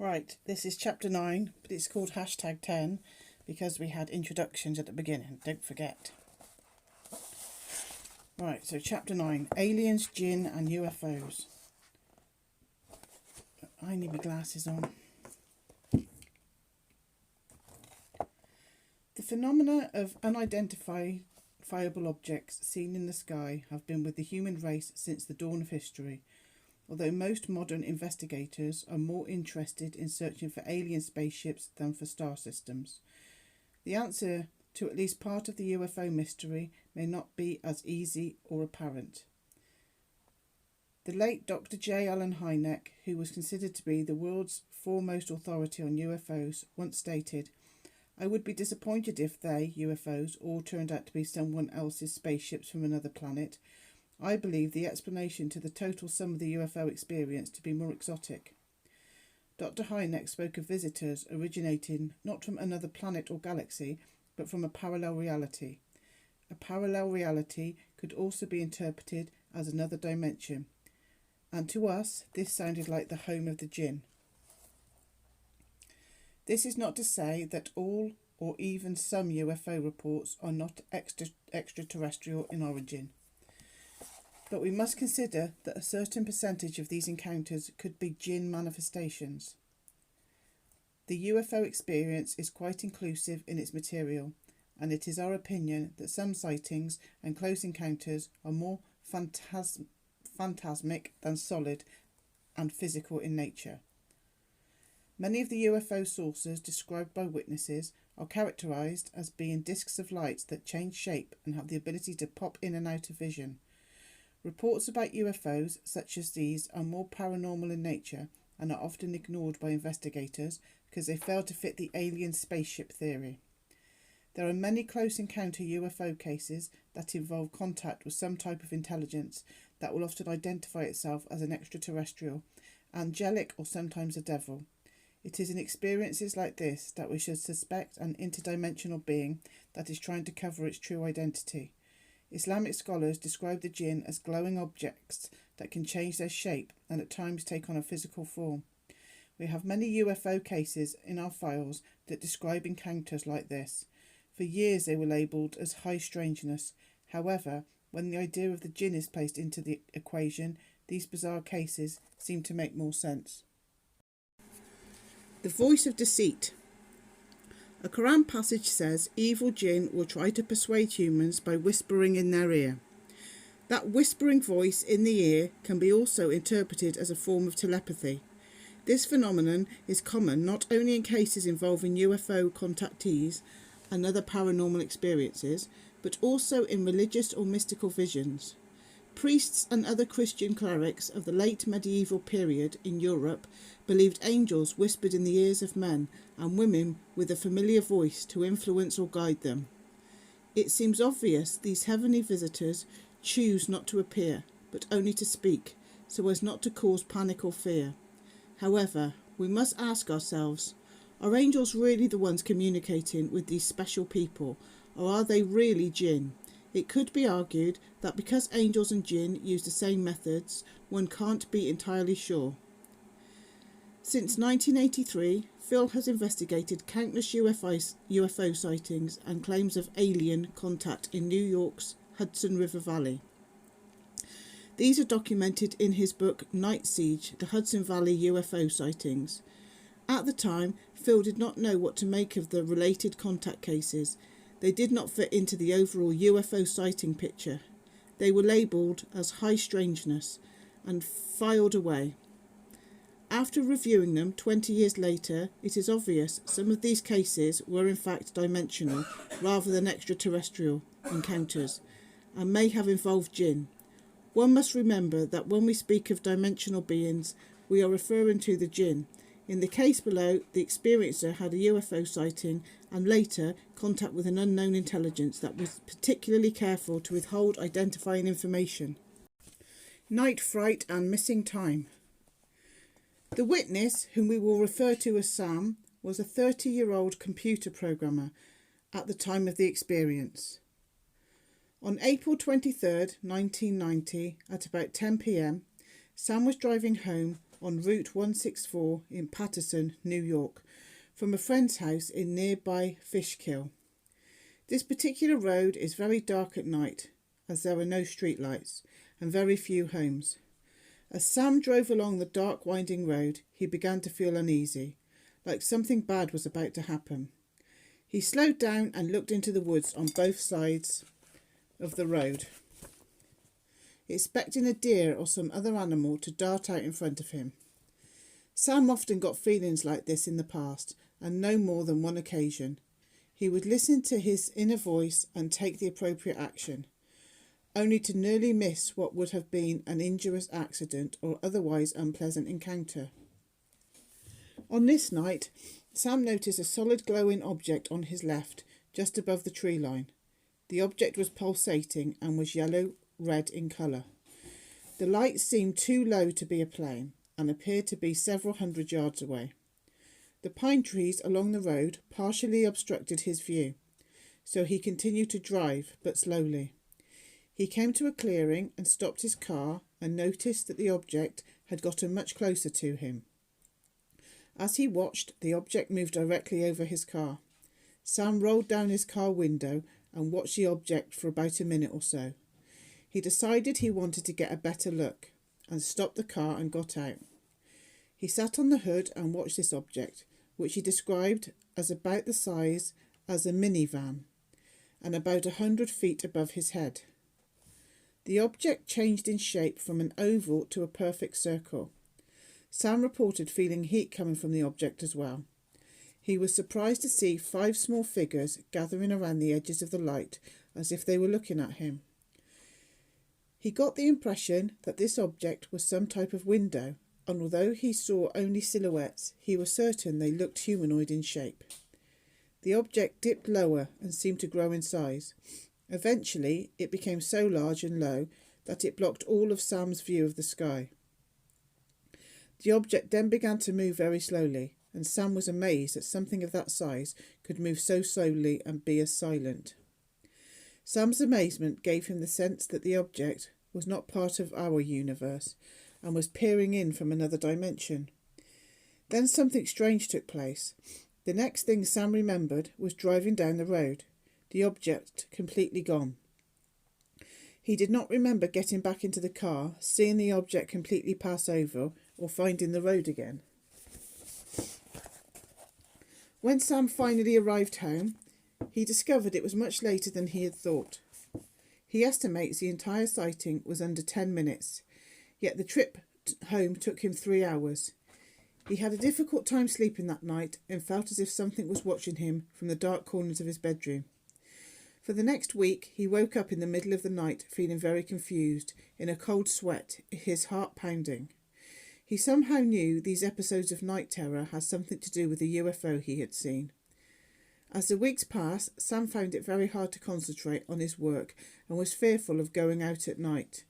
Right, this is chapter 9, but it's called hashtag 10 because we had introductions at the beginning, don't forget. Right, so chapter 9, Aliens, Djinn and UFOs. I need my glasses on. The phenomena of unidentifiable objects seen in the sky have been with the human race since the dawn of history, although most modern investigators are more interested in searching for alien spaceships than for star systems. The answer to at least part of the UFO mystery may not be as easy or apparent. The late Dr. J. Allen Hynek, who was considered to be the world's foremost authority on UFOs, once stated, "I would be disappointed if they, UFOs, all turned out to be someone else's spaceships from another planet. I believe the explanation to the total sum of the UFO experience to be more exotic." Dr. Hynek spoke of visitors originating not from another planet or galaxy, but from a parallel reality. A parallel reality could also be interpreted as another dimension, and to us this sounded like the home of the Djinn. This is not to say that all or even some UFO reports are not extraterrestrial in origin. But we must consider that a certain percentage of these encounters could be Djinn manifestations. The UFO experience is quite inclusive in its material, and it is our opinion that some sightings and close encounters are more phantasmic than solid and physical in nature. Many of the UFO sources described by witnesses are characterized as being discs of light that change shape and have the ability to pop in and out of vision. Reports about UFOs such as these are more paranormal in nature and are often ignored by investigators because they fail to fit the alien spaceship theory. There are many close encounter UFO cases that involve contact with some type of intelligence that will often identify itself as an extraterrestrial, angelic or sometimes a devil. It is in experiences like this that we should suspect an interdimensional being that is trying to cover its true identity. Islamic scholars describe the Djinn as glowing objects that can change their shape and at times take on a physical form. We have many UFO cases in our files that describe encounters like this. For years they were labelled as high strangeness. However, when the idea of the Djinn is placed into the equation, these bizarre cases seem to make more sense. The voice of deceit. A Quran passage says evil Djinn will try to persuade humans by whispering in their ear. That whispering voice in the ear can be also interpreted as a form of telepathy. This phenomenon is common not only in cases involving UFO contactees and other paranormal experiences, but also in religious or mystical visions. Priests and other Christian clerics of the late medieval period in Europe believed angels whispered in the ears of men and women with a familiar voice to influence or guide them. It seems obvious these heavenly visitors choose not to appear, but only to speak, so as not to cause panic or fear. However, we must ask ourselves, are angels really the ones communicating with these special people, or are they really Djinn? It could be argued that because angels and Djinn use the same methods, one can't be entirely sure. Since 1983, Phil has investigated countless UFO sightings and claims of alien contact in New York's Hudson River Valley. These are documented in his book Night Siege, The Hudson Valley UFO Sightings. At the time, Phil did not know what to make of the related contact cases. They did not fit into the overall UFO sighting picture. They were labelled as high strangeness and filed away. After reviewing them 20 years later, it is obvious some of these cases were in fact dimensional rather than extraterrestrial encounters and may have involved Djinn. One must remember that when we speak of dimensional beings, we are referring to the Djinn. In the case below, the experiencer had a UFO sighting and later contact with an unknown intelligence that was particularly careful to withhold identifying information. Night fright and missing time. The witness, whom we will refer to as Sam, was a 30-year-old computer programmer at the time of the experience. On April 23, 1990, at about 10 p.m, Sam was driving home on Route 164 in Paterson, New York, from a friend's house in nearby Fishkill. This particular road is very dark at night, as there are no streetlights and very few homes. As Sam drove along the dark winding road, he began to feel uneasy, like something bad was about to happen. He slowed down and looked into the woods on both sides of the road, expecting a deer or some other animal to dart out in front of him. Sam often got feelings like this in the past, and no more than one occasion. He would listen to his inner voice and take the appropriate action, only to nearly miss what would have been an injurious accident or otherwise unpleasant encounter. On this night, Sam noticed a solid glowing object on his left, just above the tree line. The object was pulsating and was yellow-red in colour. The light seemed too low to be a plane and appeared to be several hundred yards away. The pine trees along the road partially obstructed his view, so he continued to drive, but slowly. He came to a clearing and stopped his car and noticed that the object had gotten much closer to him. As he watched, the object moved directly over his car. Sam rolled down his car window and watched the object for about a minute or so. He decided he wanted to get a better look and stopped the car and got out. He sat on the hood and watched this object, which he described as about the size as a minivan and about 100 feet above his head. The object changed in shape from an oval to a perfect circle. Sam reported feeling heat coming from the object as well. He was surprised to see 5 small figures gathering around the edges of the light as if they were looking at him. He got the impression that this object was some type of window, and although he saw only silhouettes, he was certain they looked humanoid in shape. The object dipped lower and seemed to grow in size. Eventually, it became so large and low that it blocked all of Sam's view of the sky. The object then began to move very slowly, and Sam was amazed that something of that size could move so slowly and be as silent. Sam's amazement gave him the sense that the object was not part of our universe and was peering in from another dimension. Then something strange took place. The next thing Sam remembered was driving down the road, the object completely gone. He did not remember getting back into the car, seeing the object completely pass over, or finding the road again. When Sam finally arrived home, he discovered it was much later than he had thought. He estimates the entire sighting was under 10 minutes, yet the trip home took him 3 hours. He had a difficult time sleeping that night and felt as if something was watching him from the dark corners of his bedroom. For the next week, he woke up in the middle of the night feeling very confused, in a cold sweat, his heart pounding. He somehow knew these episodes of night terror had something to do with the UFO he had seen. As the weeks passed, Sam found it very hard to concentrate on his work and was fearful of going out at night.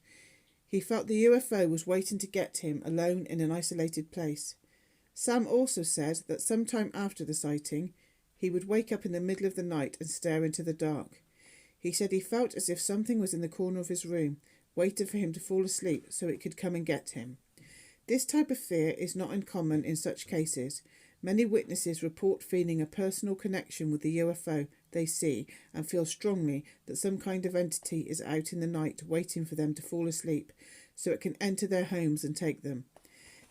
He felt the UFO was waiting to get him alone in an isolated place. Sam also said that sometime after the sighting, he would wake up in the middle of the night and stare into the dark. He said he felt as if something was in the corner of his room, waiting for him to fall asleep so it could come and get him. This type of fear is not uncommon in such cases. Many witnesses report feeling a personal connection with the UFO they see and feel strongly that some kind of entity is out in the night waiting for them to fall asleep so it can enter their homes and take them.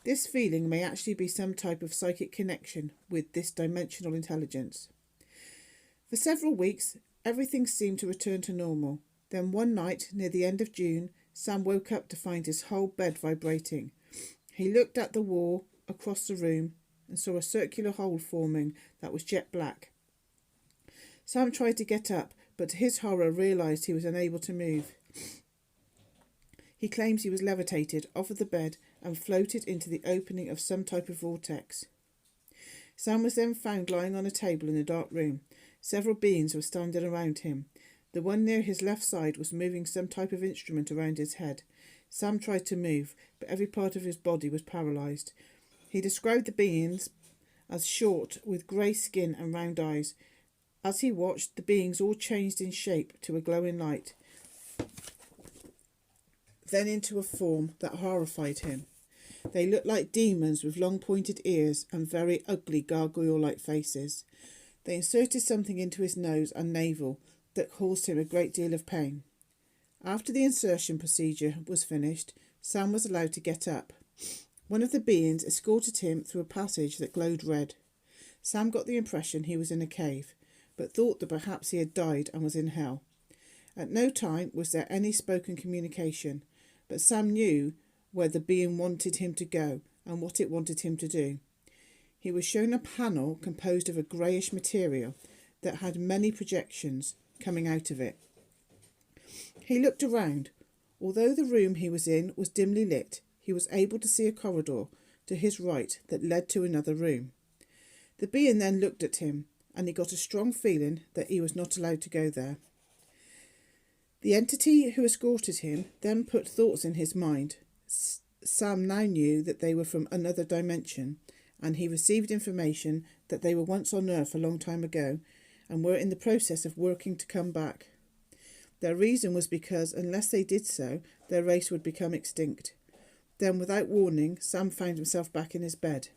This feeling may actually be some type of psychic connection with this dimensional intelligence. For several weeks, everything seemed to return to normal. Then one night, near the end of June, Sam woke up to find his whole bed vibrating. He looked at the wall across the room and saw a circular hole forming that was jet black. Sam tried to get up, but to his horror realised he was unable to move. He claims he was levitated off of the bed and floated into the opening of some type of vortex. Sam was then found lying on a table in a dark room. Several beings were standing around him. The one near his left side was moving some type of instrument around his head. Sam tried to move, but every part of his body was paralysed. He described the beings as short, with grey skin and round eyes. As he watched, the beings all changed in shape to a glowing light, then into a form that horrified him. They looked like demons with long pointed ears and very ugly gargoyle-like faces. They inserted something into his nose and navel that caused him a great deal of pain. After the insertion procedure was finished, Sam was allowed to get up. One of the beings escorted him through a passage that glowed red. Sam got the impression he was in a cave, but thought that perhaps he had died and was in hell. At no time was there any spoken communication, but Sam knew where the being wanted him to go and what it wanted him to do. He was shown a panel composed of a greyish material that had many projections coming out of it. He looked around. Although the room he was in was dimly lit, he was able to see a corridor to his right that led to another room. The being then looked at him, and he got a strong feeling that he was not allowed to go there. The entity who escorted him then put thoughts in his mind. Sam now knew that they were from another dimension, and he received information that they were once on Earth a long time ago and were in the process of working to come back. Their reason was because unless they did so, their race would become extinct. Then, without warning, Sam found himself back in his bed.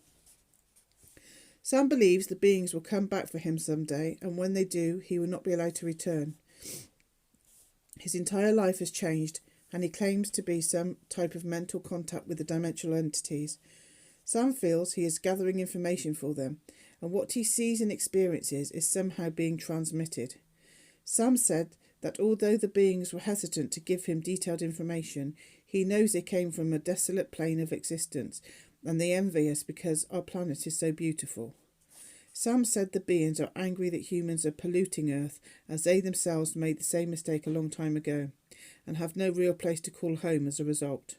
Sam believes the beings will come back for him someday, and when they do, he will not be allowed to return. His entire life has changed, and he claims to be some type of mental contact with the dimensional entities. Sam feels he is gathering information for them, and what he sees and experiences is somehow being transmitted. Sam said that although the beings were hesitant to give him detailed information, he knows they came from a desolate plane of existence, and they envy us because our planet is so beautiful. Sam said the beings are angry that humans are polluting Earth, as they themselves made the same mistake a long time ago, and have no real place to call home as a result.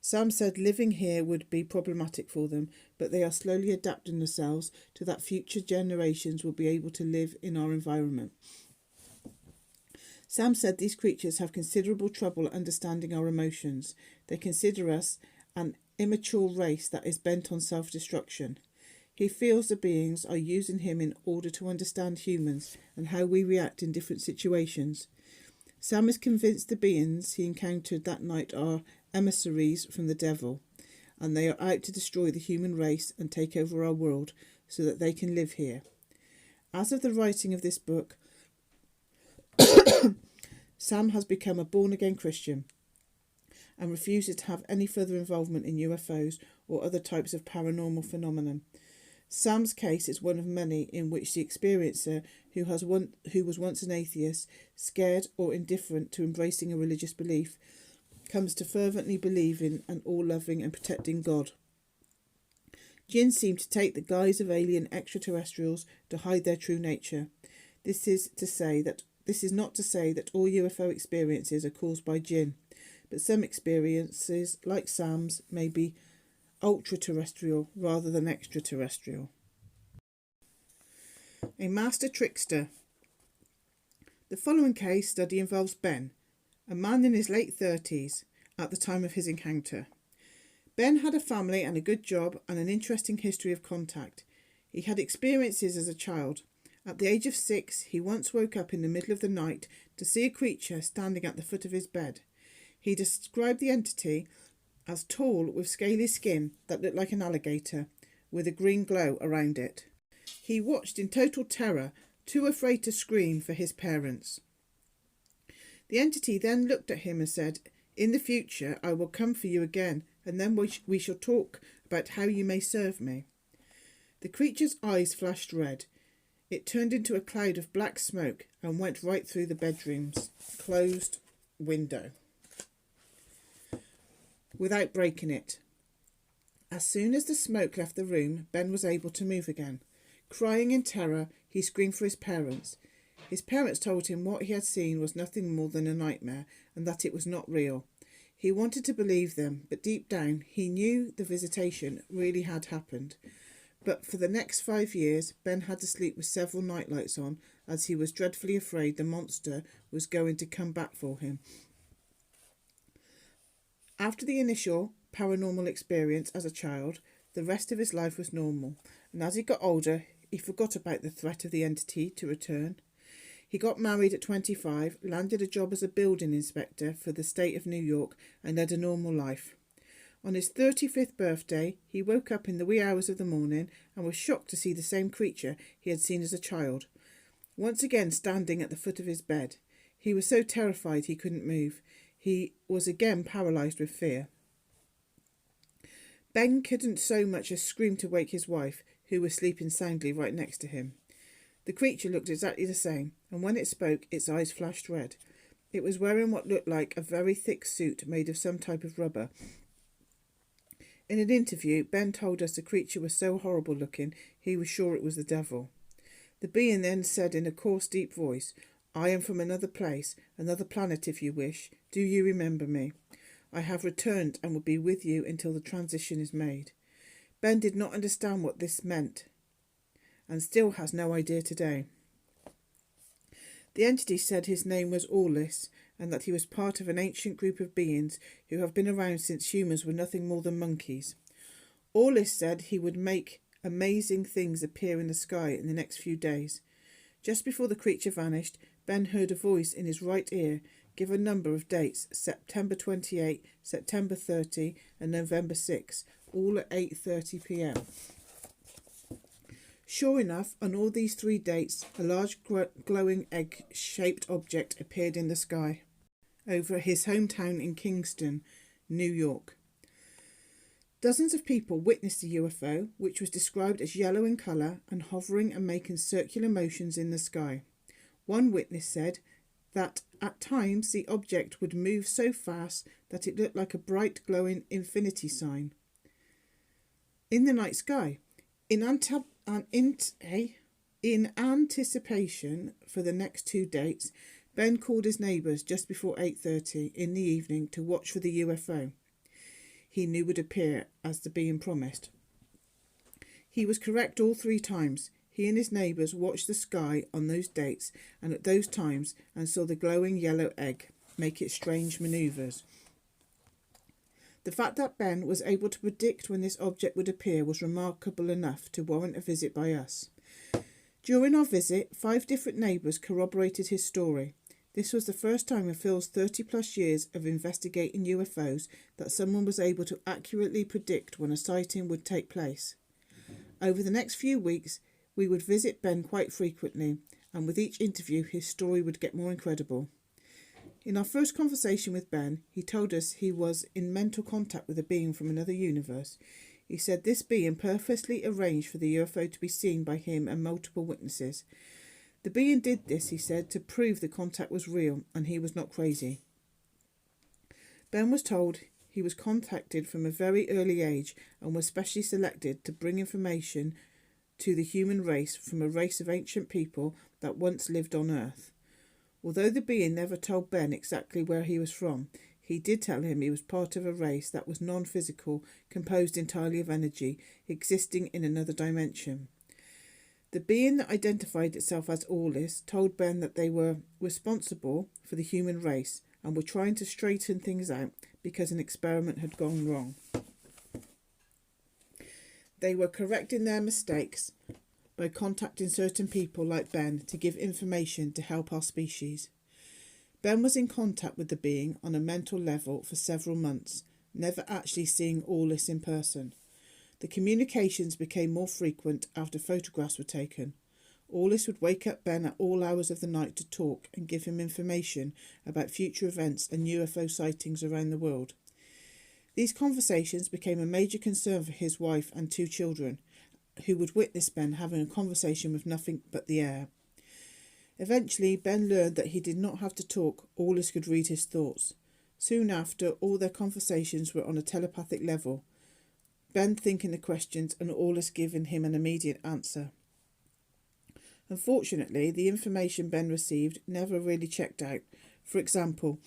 Sam said living here would be problematic for them, but they are slowly adapting themselves to that future generations will be able to live in our environment. Sam said these creatures have considerable trouble understanding our emotions. They consider us an immature race that is bent on self-destruction. He feels the beings are using him in order to understand humans and how we react in different situations. Sam is convinced the beings he encountered that night are emissaries from the devil, and they are out to destroy the human race and take over our world so that they can live here. As of the writing of this book, Sam has become a born-again Christian and refuses to have any further involvement in UFOs or other types of paranormal phenomenon. Sam's case is one of many in which the experiencer who was once an atheist, scared or indifferent to embracing a religious belief, comes to fervently believe in an all-loving and protecting God. Djinn seem to take the guise of alien extraterrestrials to hide their true nature. This is not to say that all UFO experiences are caused by Djinn, but some experiences, like Sam's, may be ultra-terrestrial rather than extraterrestrial. A master trickster. The following case study involves Ben, a man in his late 30s at the time of his encounter. Ben had a family and a good job and an interesting history of contact. He had experiences as a child. At the age of 6, he once woke up in the middle of the night to see a creature standing at the foot of his bed. He described the entity as tall with scaly skin that looked like an alligator, with a green glow around it. He watched in total terror, too afraid to scream for his parents. The entity then looked at him and said, "In the future I will come for you again, and then we shall talk about how you may serve me." The creature's eyes flashed red. It turned into a cloud of black smoke and went right through the bedroom's closed window without breaking it. As soon as the smoke left the room, Ben was able to move again. Crying in terror, he screamed for his parents. His parents told him what he had seen was nothing more than a nightmare and that it was not real. He wanted to believe them, but deep down he knew the visitation really had happened. But for the next 5 years, Ben had to sleep with several nightlights on, as he was dreadfully afraid the monster was going to come back for him. After the initial paranormal experience as a child, the rest of his life was normal, and as he got older, he forgot about the threat of the entity to return. He got married at 25, landed a job as a building inspector for the state of New York, and led a normal life. On his 35th birthday, he woke up in the wee hours of the morning and was shocked to see the same creature he had seen as a child, once again standing at the foot of his bed. He was so terrified he couldn't move. He was again paralysed with fear. Ben couldn't so much as scream to wake his wife, who was sleeping soundly right next to him. The creature looked exactly the same, and when it spoke, its eyes flashed red. It was wearing what looked like a very thick suit made of some type of rubber. In an interview, Ben told us the creature was so horrible looking, he was sure it was the devil. The being then said in a coarse, deep voice, "I am from another place, another planet if you wish. Do you remember me? I have returned and will be with you until the transition is made." Ben did not understand what this meant, and still has no idea today. The entity said his name was Orlis, and that he was part of an ancient group of beings who have been around since humans were nothing more than monkeys. Orlis said he would make amazing things appear in the sky in the next few days. Just before the creature vanished, Ben heard a voice in his right ear give a number of dates: September 28, September 30 and November 6, all at 8:30 p.m. Sure enough, on all these 3 dates, a large glowing egg-shaped object appeared in the sky over his hometown in Kingston, New York. Dozens of people witnessed the UFO, which was described as yellow in colour and hovering and making circular motions in the sky. One witness said that at times the object would move so fast that it looked like a bright glowing infinity sign in the night sky. In anticipation for the next 2 dates, Ben called his neighbours just before 8:30 in the evening to watch for the UFO he knew would appear as the being promised. He was correct all 3 times. He and his neighbours watched the sky on those dates and at those times and saw the glowing yellow egg make its strange manoeuvres. The fact that Ben was able to predict when this object would appear was remarkable enough to warrant a visit by us. During our visit, 5 different neighbours corroborated his story. This was the first time in Phil's 30-plus years of investigating UFOs that someone was able to accurately predict when a sighting would take place. Over the next few weeks, we would visit Ben quite frequently, and with each interview, his story would get more incredible. In our first conversation with Ben, he told us he was in mental contact with a being from another universe. He said this being purposely arranged for the UFO to be seen by him and multiple witnesses. The being did this, he said, to prove the contact was real and he was not crazy. Ben was told he was contacted from a very early age and was specially selected to bring information to the human race from a race of ancient people that once lived on Earth. Although the being never told Ben exactly where he was from, he did tell him he was part of a race that was non-physical, composed entirely of energy, existing in another dimension. The being that identified itself as Orlis told Ben that they were responsible for the human race and were trying to straighten things out because an experiment had gone wrong. They were correcting their mistakes by contacting certain people like Ben to give information to help our species. Ben was in contact with the being on a mental level for several months, never actually seeing Orlis in person. The communications became more frequent after photographs were taken. Orlis would wake up Ben at all hours of the night to talk and give him information about future events and UFO sightings around the world. These conversations became a major concern for his wife and 2 children, who would witness Ben having a conversation with nothing but the air. Eventually, Ben learned that he did not have to talk, Orlis could read his thoughts. Soon after, all their conversations were on a telepathic level, Ben thinking the questions and Orlis giving him an immediate answer. Unfortunately, the information Ben received never really checked out. For example,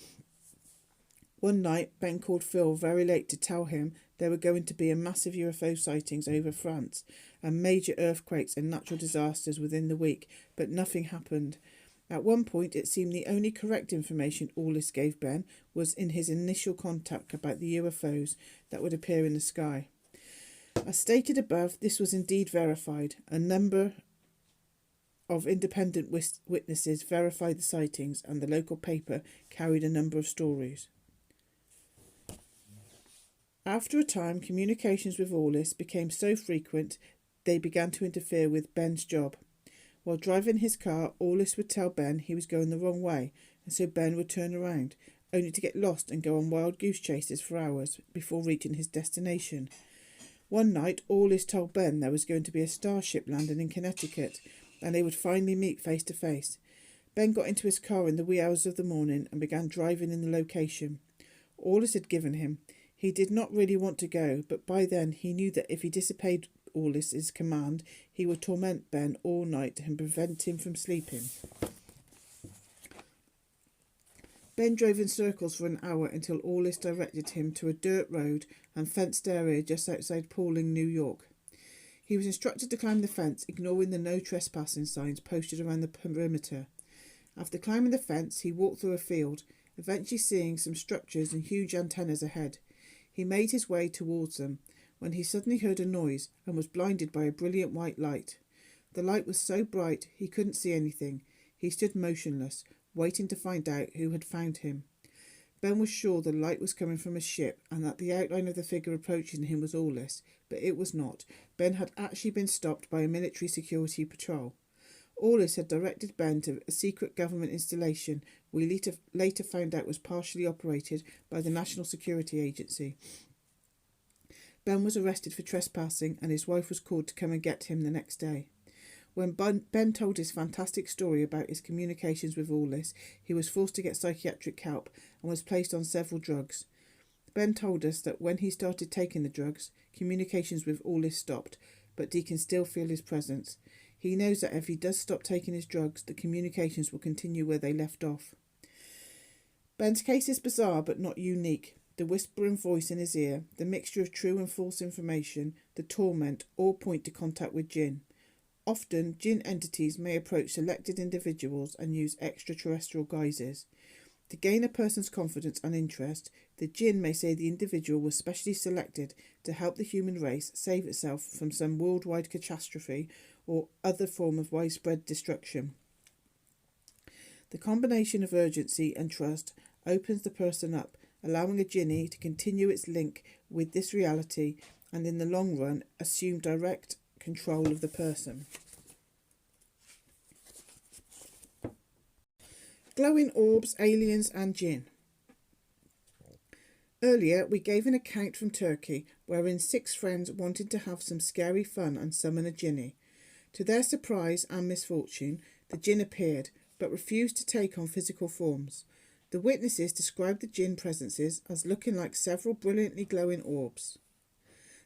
one night Ben called Phil very late to tell him there were going to be a massive UFO sightings over France and major earthquakes and natural disasters within the week, but nothing happened. At one point, it seemed the only correct information Orlis gave Ben was in his initial contact about the UFOs that would appear in the sky. As stated above, this was indeed verified. A number of independent witnesses verified the sightings, and the local paper carried a number of stories. After a time, communications with Orlis became so frequent they began to interfere with Ben's job. While driving his car, Orlis would tell Ben he was going the wrong way, and so Ben would turn around, only to get lost and go on wild goose chases for hours before reaching his destination. One night, Orlis told Ben there was going to be a starship landing in Connecticut, and they would finally meet face to face. Ben got into his car in the wee hours of the morning and began driving in the location Orlis had given him. He did not really want to go, but by then he knew that if he disobeyed Orlis's command, he would torment Ben all night and prevent him from sleeping. Ben drove in circles for an hour until Orlis directed him to a dirt road and fenced area just outside Pawling, New York. He was instructed to climb the fence, ignoring the no trespassing signs posted around the perimeter. After climbing the fence, he walked through a field, eventually seeing some structures and huge antennas ahead. He made his way towards them, when he suddenly heard a noise and was blinded by a brilliant white light. The light was so bright he couldn't see anything. He stood motionless, waiting to find out who had found him. Ben was sure the light was coming from a ship and that the outline of the figure approaching him was Orlis, but it was not. Ben had actually been stopped by a military security patrol. Orlis had directed Ben to a secret government installation we later found out was partially operated by the National Security Agency. Ben was arrested for trespassing and his wife was called to come and get him the next day. When Ben told his fantastic story about his communications with Orlis, he was forced to get psychiatric help and was placed on several drugs. Ben told us that when he started taking the drugs, communications with Orlis stopped, but he can still feel his presence. He knows that if he does stop taking his drugs, the communications will continue where they left off. Ben's case is bizarre but not unique. The whispering voice in his ear, the mixture of true and false information, the torment, all point to contact with Djinn. Often, Djinn entities may approach selected individuals and use extraterrestrial guises. To gain a person's confidence and interest, the Djinn may say the individual was specially selected to help the human race save itself from some worldwide catastrophe or other form of widespread destruction. The combination of urgency and trust opens the person up, allowing a Jinni to continue its link with this reality and in the long run assume direct control of the person. Glowing orbs, aliens and Djinn. Earlier we gave an account from Turkey wherein 6 friends wanted to have some scary fun and summon a Jinni. To their surprise and misfortune, the Djinn appeared but refused to take on physical forms. The witnesses described the Djinn presences as looking like several brilliantly glowing orbs.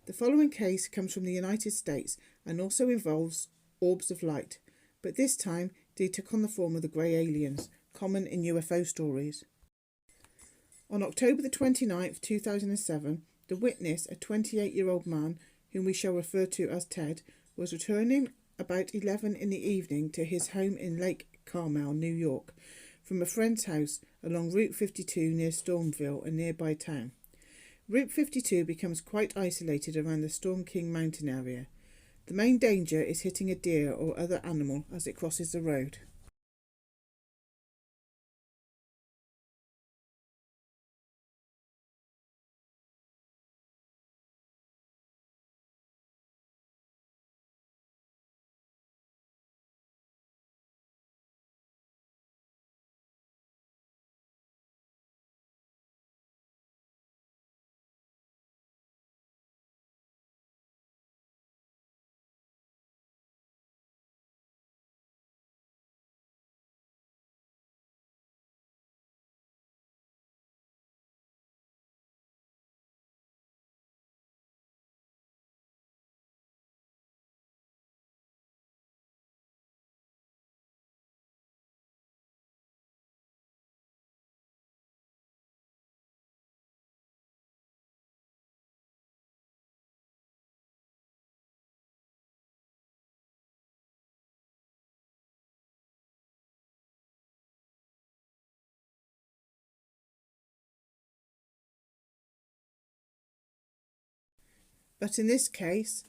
The following case comes from the United States and also involves orbs of light, but this time they took on the form of the grey aliens, common in UFO stories. On October the 29th, 2007, the witness, a 28-year-old man, whom we shall refer to as Ted, was returning about 11 in the evening to his home in Lake Carmel, New York, from a friend's house along Route 52 near Stormville, a nearby town. Route 52 becomes quite isolated around the Storm King mountain area. The main danger is hitting a deer or other animal as it crosses the road. But in this case,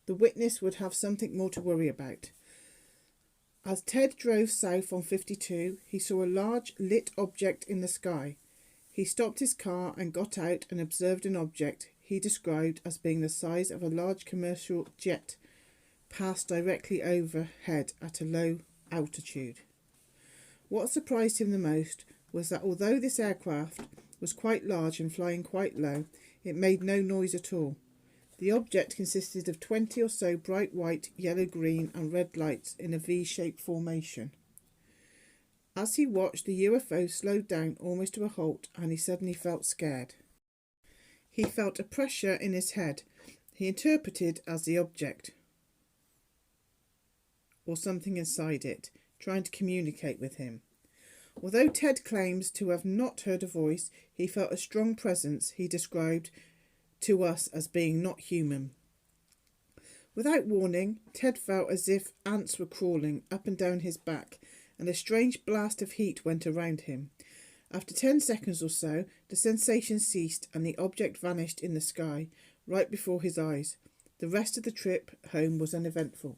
the witness would have something more to worry about. As Ted drove south on 52, he saw a large lit object in the sky. He stopped his car and got out and observed an object he described as being the size of a large commercial jet passed directly overhead at a low altitude. What surprised him the most was that although this aircraft was quite large and flying quite low, it made no noise at all. The object consisted of 20 or so bright white, yellow, green and red lights in a V-shaped formation. As he watched, the UFO slowed down almost to a halt and he suddenly felt scared. He felt a pressure in his head he interpreted as the object, or something inside it, trying to communicate with him. Although Ted claims to have not heard a voice, he felt a strong presence he described to us as being not human. Without warning, Ted felt as if ants were crawling up and down his back, and a strange blast of heat went around him. After 10 seconds or so, the sensation ceased and the object vanished in the sky, right before his eyes. The rest of the trip home was uneventful.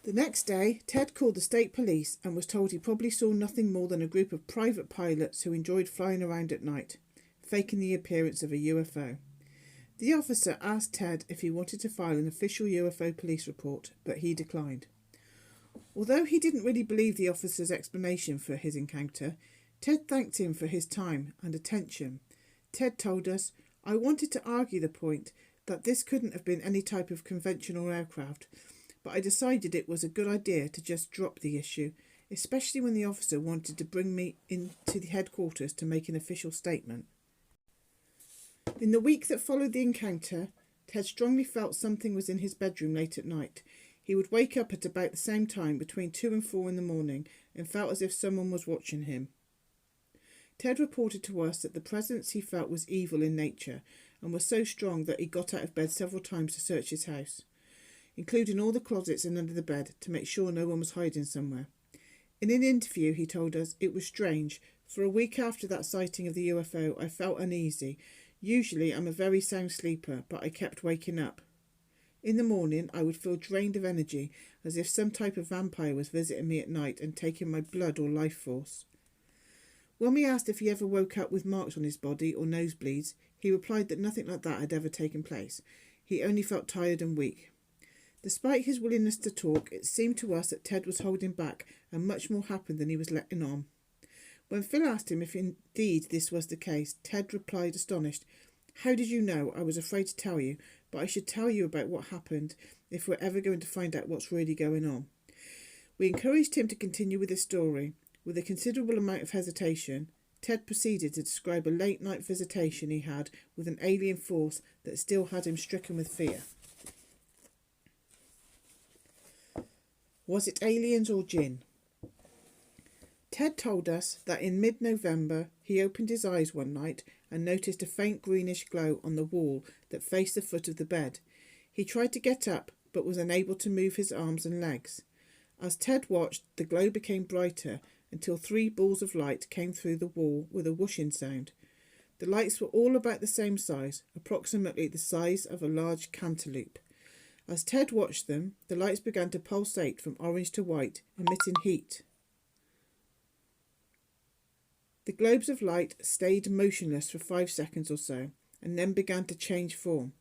The next day, Ted called the state police and was told he probably saw nothing more than a group of private pilots who enjoyed flying around at night, faking the appearance of a UFO. The officer asked Ted if he wanted to file an official UFO police report, but he declined. Although he didn't really believe the officer's explanation for his encounter, Ted thanked him for his time and attention. Ted told us, "I wanted to argue the point that this couldn't have been any type of conventional aircraft, but I decided it was a good idea to just drop the issue, especially when the officer wanted to bring me into the headquarters to make an official statement." In the week that followed the encounter, Ted strongly felt something was in his bedroom late at night. He would wake up at about the same time, between 2 and 4 in the morning, and felt as if someone was watching him. Ted reported to us that the presence he felt was evil in nature, and was so strong that he got out of bed several times to search his house, including all the closets and under the bed, to make sure no one was hiding somewhere. In an interview, he told us, "It was strange. For a week after that sighting of the UFO, I felt uneasy. Usually I'm a very sound sleeper, but I kept waking up. In the morning, I would feel drained of energy, as if some type of vampire was visiting me at night and taking my blood or life force." When we asked if he ever woke up with marks on his body or nosebleeds, he replied that nothing like that had ever taken place. He only felt tired and weak. Despite his willingness to talk, it seemed to us that Ted was holding back and much more happened than he was letting on. When Phil asked him if indeed this was the case, Ted replied astonished, "How did you know? I was afraid to tell you, but I should tell you about what happened if we're ever going to find out what's really going on." We encouraged him to continue with his story. With a considerable amount of hesitation, Ted proceeded to describe a late-night visitation he had with an alien force that still had him stricken with fear. Was it aliens or Djinn? Ted told us that in mid-November he opened his eyes one night and noticed a faint greenish glow on the wall that faced the foot of the bed. He tried to get up but was unable to move his arms and legs. As Ted watched, the glow became brighter until 3 balls of light came through the wall with a whooshing sound. The lights were all about the same size, approximately the size of a large cantaloupe. As Ted watched them, the lights began to pulsate from orange to white, emitting heat. The globes of light stayed motionless for 5 seconds or so, and then began to change form.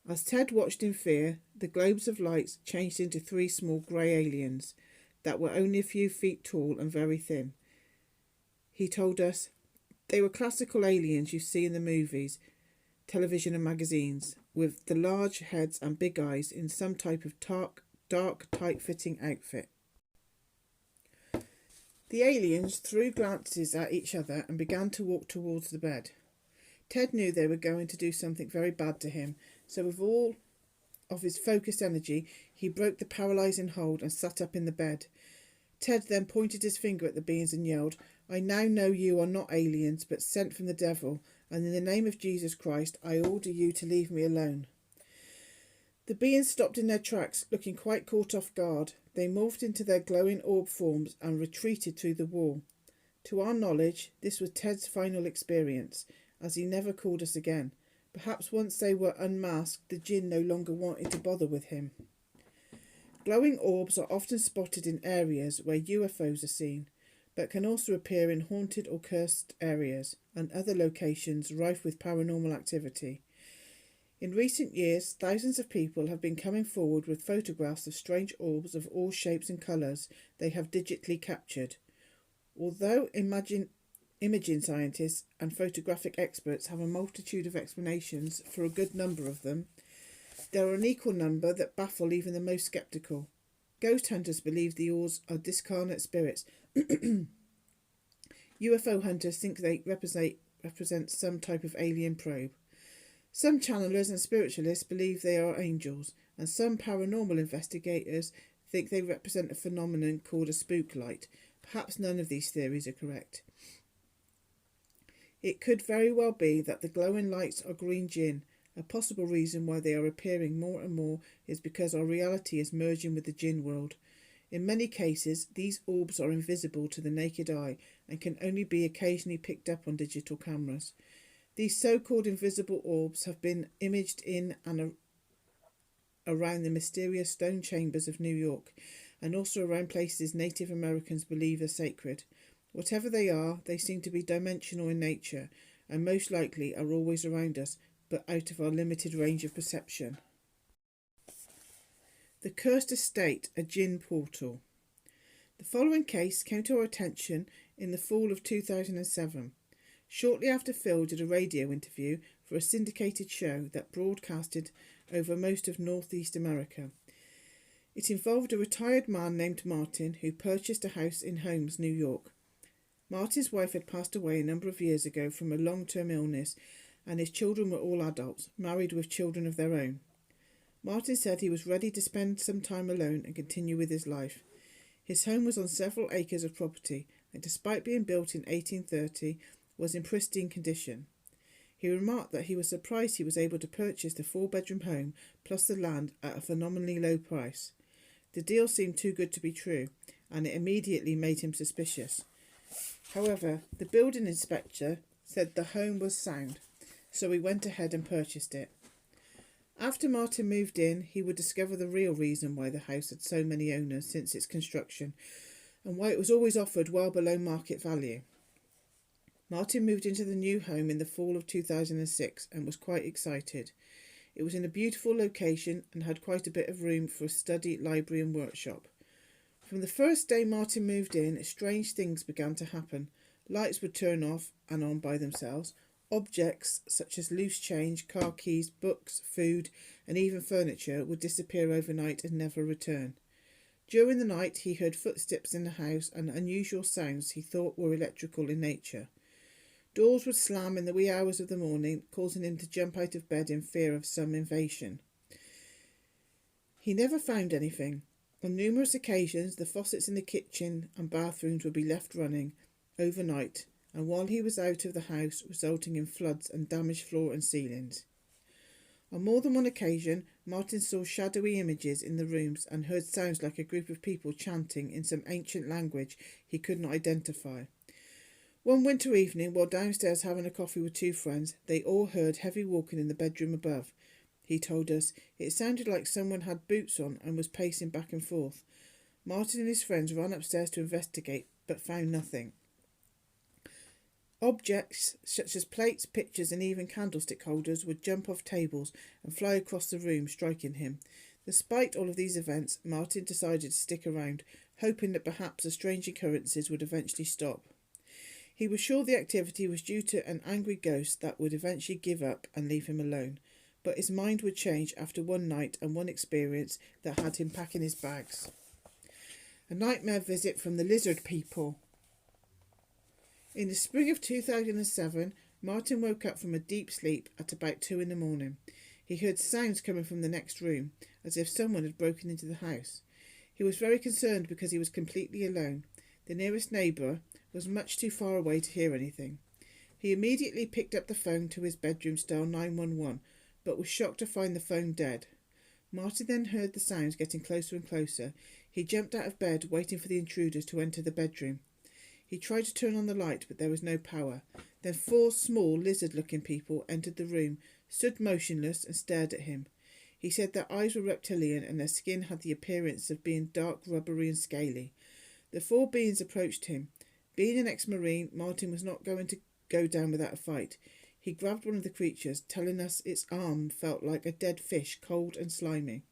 As Ted watched in fear, the globes of light changed into 3 small grey aliens that were only a few feet tall and very thin. He told us they were classical aliens you see in the movies, television and magazines, with the large heads and big eyes in some type of dark tight-fitting outfit. The aliens threw glances at each other and began to walk towards the bed. Ted knew they were going to do something very bad to him, so with all of his focused energy, he broke the paralysing hold and sat up in the bed. Ted then pointed his finger at the beings and yelled, "I now know you are not aliens, but sent from the devil, and in the name of Jesus Christ, I order you to leave me alone." The beings stopped in their tracks, looking quite caught off guard. They morphed into their glowing orb forms and retreated through the wall. To our knowledge, this was Ted's final experience, as he never called us again. Perhaps once they were unmasked, the Djinn no longer wanted to bother with him. Glowing orbs are often spotted in areas where UFOs are seen. but can also appear in haunted or cursed areas and other locations rife with paranormal activity. In recent years, thousands of people have been coming forward with photographs of strange orbs of all shapes and colours they have digitally captured. Although imaging scientists and photographic experts have a multitude of explanations for a good number of them, there are an equal number that baffle even the most sceptical. Ghost hunters believe the orbs are discarnate spirits. UFO hunters think they represent some type of alien probe. Some channelers and spiritualists believe they are angels, and some paranormal investigators think they represent a phenomenon called a spook light. Perhaps none of these theories are correct. It could very well be that the glowing lights are green Djinn. A possible reason why they are appearing more and more is because our reality is merging with the Djinn world. In many cases, these orbs are invisible to the naked eye and can only be occasionally picked up on digital cameras. These so-called invisible orbs have been imaged in and around the mysterious stone chambers of New York, and also around places Native Americans believe are sacred. Whatever they are, they seem to be dimensional in nature, and most likely are always around us, but out of our limited range of perception. The Cursed Estate, a Djinn portal. The following case came to our attention in the fall of 2007. Shortly after Phil did a radio interview for a syndicated show that broadcasted over most of Northeast America. It involved a retired man named Martin who purchased a house in Holmes, New York. Martin's wife had passed away a number of years ago from a long-term illness, and his children were all adults, married with children of their own. Martin said he was ready to spend some time alone and continue with his life. His home was on several acres of property, and despite being built in 1830, was in pristine condition. He remarked that he was surprised he was able to purchase the 4-bedroom home plus the land at a phenomenally low price. The deal seemed too good to be true, and it immediately made him suspicious. However, the building inspector said the home was sound, so he went ahead and purchased it. After Martin moved in, he would discover the real reason why the house had so many owners since its construction, and why it was always offered well below market value. Martin moved into the new home in the fall of 2006 and was quite excited. It was in a beautiful location and had quite a bit of room for a study, library and workshop. From the first day Martin moved in, strange things began to happen. Lights would turn off and on by themselves. Objects such as loose change, car keys, books, food and even furniture would disappear overnight and never return. During the night he heard footsteps in the house and unusual sounds he thought were electrical in nature. Doors would slam in the wee hours of the morning, causing him to jump out of bed in fear of some invasion. He never found anything. On numerous occasions, the faucets in the kitchen and bathrooms would be left running overnight, and while he was out of the house, resulting in floods and damaged floor and ceilings. On more than one occasion, Martin saw shadowy images in the rooms and heard sounds like a group of people chanting in some ancient language he could not identify. One winter evening, while downstairs having a coffee with 2 friends, they all heard heavy walking in the bedroom above. He told us it sounded like someone had boots on and was pacing back and forth. Martin and his friends ran upstairs to investigate, but found nothing. Objects such as plates, pictures and even candlestick holders would jump off tables and fly across the room, striking him. Despite all of these events, Martin decided to stick around, hoping that perhaps the strange occurrences would eventually stop. He was sure the activity was due to an angry ghost that would eventually give up and leave him alone, but his mind would change after one night and one experience that had him packing his bags. A nightmare visit from the lizard people. In the spring of 2007, Martin woke up from a deep sleep at about 2 a.m. He heard sounds coming from the next room, as if someone had broken into the house. He was very concerned because he was completely alone. The nearest neighbour was much too far away to hear anything. He immediately picked up the phone to his bedroom to dial 911, but was shocked to find the phone dead. Martin then heard the sounds getting closer and closer. He jumped out of bed, waiting for the intruders to enter the bedroom. He tried to turn on the light, but there was no power. Then 4 small, lizard-looking people entered the room, stood motionless and stared at him. He said their eyes were reptilian and their skin had the appearance of being dark, rubbery and scaly. The 4 beings approached him. Being an ex-Marine, Martin was not going to go down without a fight. He grabbed one of the creatures, telling us its arm felt like a dead fish, cold and slimy.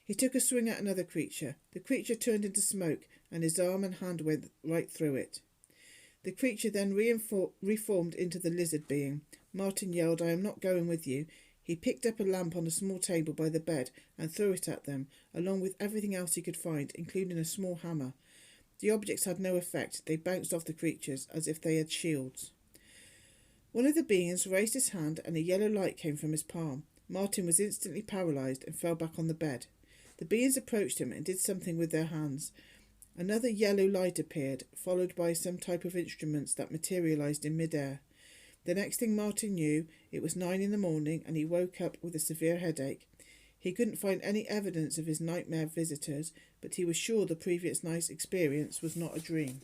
He took a swing at another creature. The creature turned into smoke, and his arm and hand went right through it. The creature then reformed into the lizard being. Martin yelled, "I am not going with you." He picked up a lamp on a small table by the bed and threw it at them, along with everything else he could find, including a small hammer. The objects had no effect. They bounced off the creatures as if they had shields. One of the beings raised his hand and a yellow light came from his palm. Martin was instantly paralysed and fell back on the bed. The beings approached him and did something with their hands. Another yellow light appeared, followed by some type of instruments that materialised in mid-air. The next thing Martin knew, it was 9 a.m, and he woke up with a severe headache. He couldn't find any evidence of his nightmare visitors, but he was sure the previous night's experience was not a dream.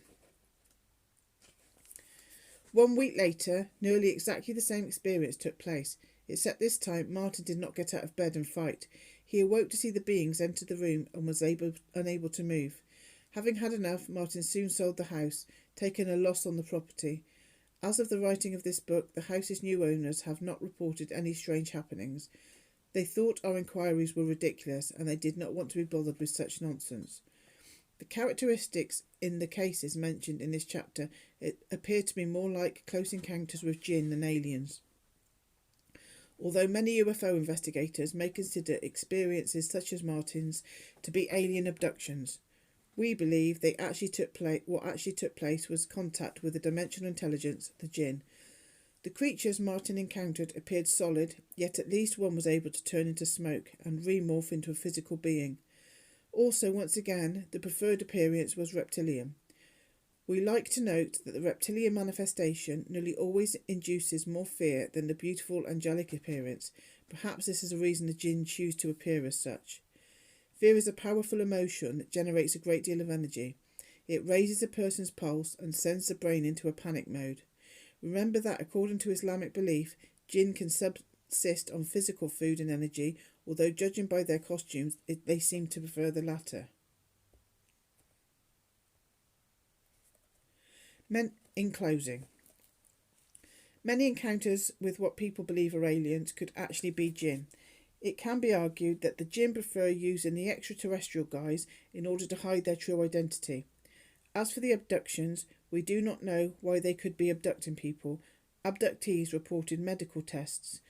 1 week later, nearly exactly the same experience took place, except this time Martin did not get out of bed and fight. He awoke to see the beings enter the room and was unable to move. Having had enough, Martin soon sold the house, taking a loss on the property. As of the writing of this book, the house's new owners have not reported any strange happenings. They thought our inquiries were ridiculous, and they did not want to be bothered with such nonsense. The characteristics in the cases mentioned in this chapter appear to be more like close encounters with Djinn than aliens. Although many UFO investigators may consider experiences such as Martin's to be alien abductions, we believe what actually took place was contact with a dimensional intelligence, the Djinn. The creatures Martin encountered appeared solid, yet at least one was able to turn into smoke and remorph into a physical being. Also, once again, the preferred appearance was reptilian. We like to note that the reptilian manifestation nearly always induces more fear than the beautiful angelic appearance. Perhaps this is a reason the Djinn choose to appear as such. Fear is a powerful emotion that generates a great deal of energy. It raises a person's pulse and sends the brain into a panic mode. Remember that, according to Islamic belief, Djinn can subsist on physical food and energy, although judging by their costumes, they seem to prefer the latter. In closing, many encounters with what people believe are aliens could actually be Djinn. It can be argued that the Djinn prefer using the extraterrestrial guise in order to hide their true identity. As for the abductions, we do not know why they could be abducting people. Abductees reported medical tests.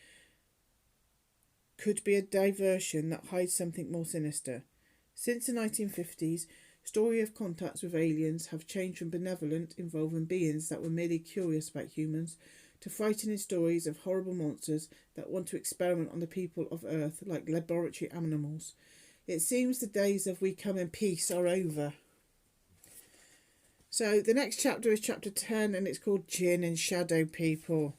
Could be a diversion that hides something more sinister. Since the 1950s, stories of contacts with aliens have changed from benevolent, involving beings that were merely curious about humans, to frightening stories of horrible monsters that want to experiment on the people of Earth like laboratory animals. It seems the days of "we come in peace" are over. So the next chapter is chapter 10, and it's called Djinn and Shadow People.